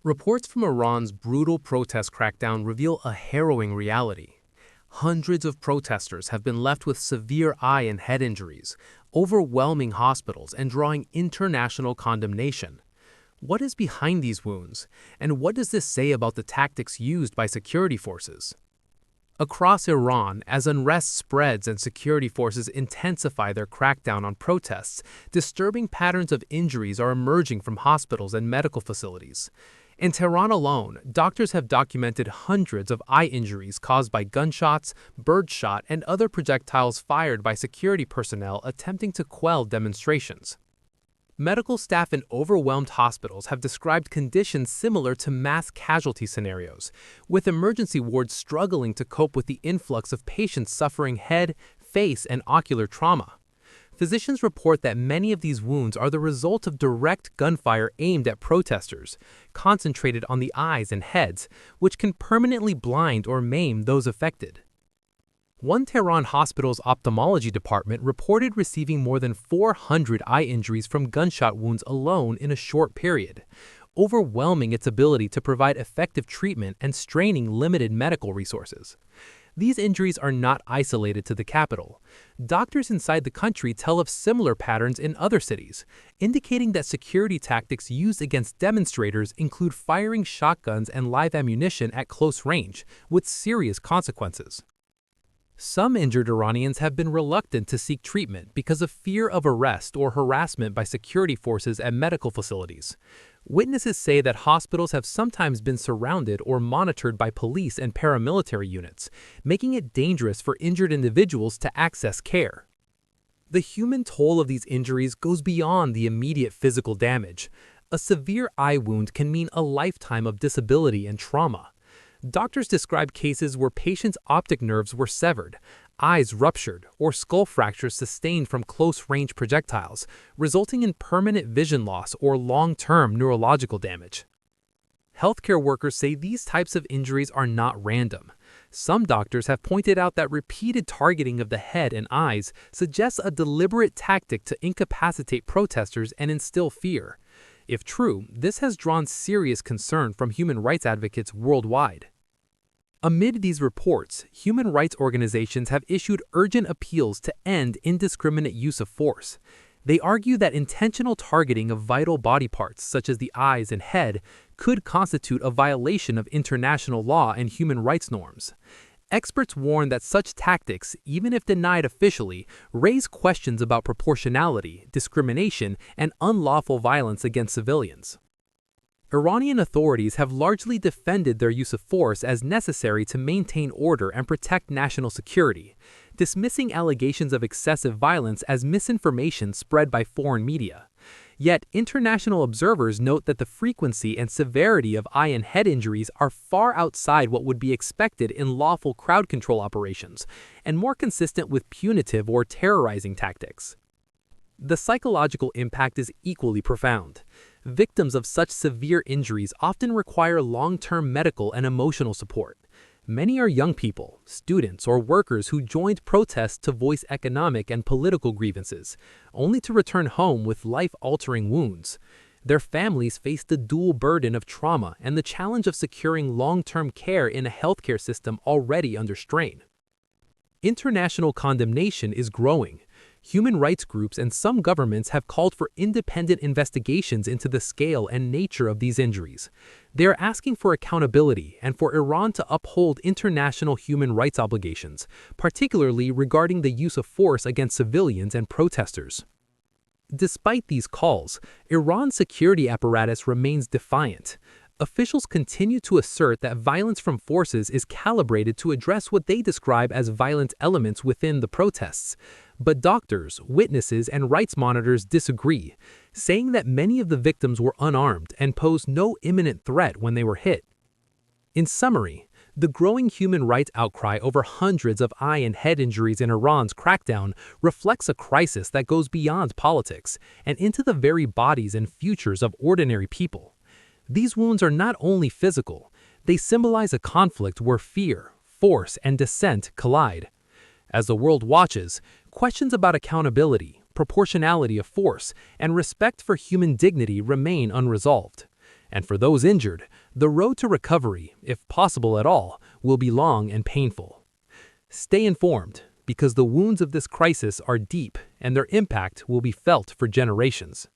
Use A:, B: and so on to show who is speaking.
A: Reports from Iran's brutal protest crackdown reveal a harrowing reality. Hundreds of protesters have been left with severe eye and head injuries, overwhelming hospitals, and drawing international condemnation. What is behind these wounds, and what does this say about the tactics used by security forces? Across Iran, as unrest spreads and security forces intensify their crackdown on protests, disturbing patterns of injuries are emerging from hospitals and medical facilities. In Tehran alone, doctors have documented hundreds of eye injuries caused by gunshots, birdshot, and other projectiles fired by security personnel attempting to quell demonstrations. Medical staff in overwhelmed hospitals have described conditions similar to mass casualty scenarios, with emergency wards struggling to cope with the influx of patients suffering head, face, and ocular trauma. Physicians report that many of these wounds are the result of direct gunfire aimed at protesters, concentrated on the eyes and heads, which can permanently blind or maim those affected. One Tehran hospital's ophthalmology department reported receiving more than 400 eye injuries from gunshot wounds alone in a short period, overwhelming its ability to provide effective treatment and straining limited medical resources. These injuries are not isolated to the capital. Doctors inside the country tell of similar patterns in other cities, indicating that security tactics used against demonstrators include firing shotguns and live ammunition at close range, with serious consequences. Some injured Iranians have been reluctant to seek treatment because of fear of arrest or harassment by security forces at medical facilities. Witnesses say that hospitals have sometimes been surrounded or monitored by police and paramilitary units, making it dangerous for injured individuals to access care. The human toll of these injuries goes beyond the immediate physical damage. A severe eye wound can mean a lifetime of disability and trauma. Doctors describe cases where patients' optic nerves were severed, eyes ruptured, or skull fractures sustained from close-range projectiles, resulting in permanent vision loss or long-term neurological damage. Healthcare workers say these types of injuries are not random. Some doctors have pointed out that repeated targeting of the head and eyes suggests a deliberate tactic to incapacitate protesters and instill fear. If true, this has drawn serious concern from human rights advocates worldwide. Amid these reports, human rights organizations have issued urgent appeals to end indiscriminate use of force. They argue that intentional targeting of vital body parts, such as the eyes and head, could constitute a violation of international law and human rights norms. Experts warn that such tactics, even if denied officially, raise questions about proportionality, discrimination, and unlawful violence against civilians. Iranian authorities have largely defended their use of force as necessary to maintain order and protect national security, dismissing allegations of excessive violence as misinformation spread by foreign media. Yet, international observers note that the frequency and severity of eye and head injuries are far outside what would be expected in lawful crowd control operations, and more consistent with punitive or terrorizing tactics. The psychological impact is equally profound. Victims of such severe injuries often require long-term medical and emotional support. Many are young people, students, or workers who joined protests to voice economic and political grievances, only to return home with life-altering wounds. Their families face the dual burden of trauma and the challenge of securing long-term care in a healthcare system already under strain. International condemnation is growing. Human rights groups and some governments have called for independent investigations into the scale and nature of these injuries. They are asking for accountability and for Iran to uphold international human rights obligations, particularly regarding the use of force against civilians and protesters. Despite these calls, Iran's security apparatus remains defiant. Officials continue to assert that violence from forces is calibrated to address what they describe as violent elements within the protests. But doctors, witnesses, and rights monitors disagree, saying that many of the victims were unarmed and posed no imminent threat when they were hit. In summary, the growing human rights outcry over hundreds of eye and head injuries in Iran's crackdown reflects a crisis that goes beyond politics and into the very bodies and futures of ordinary people. These wounds are not only physical, they symbolize a conflict where fear, force, and dissent collide. As the world watches, questions about accountability, proportionality of force, and respect for human dignity remain unresolved. And for those injured, the road to recovery, if possible at all, will be long and painful. Stay informed, because the wounds of this crisis are deep and their impact will be felt for generations.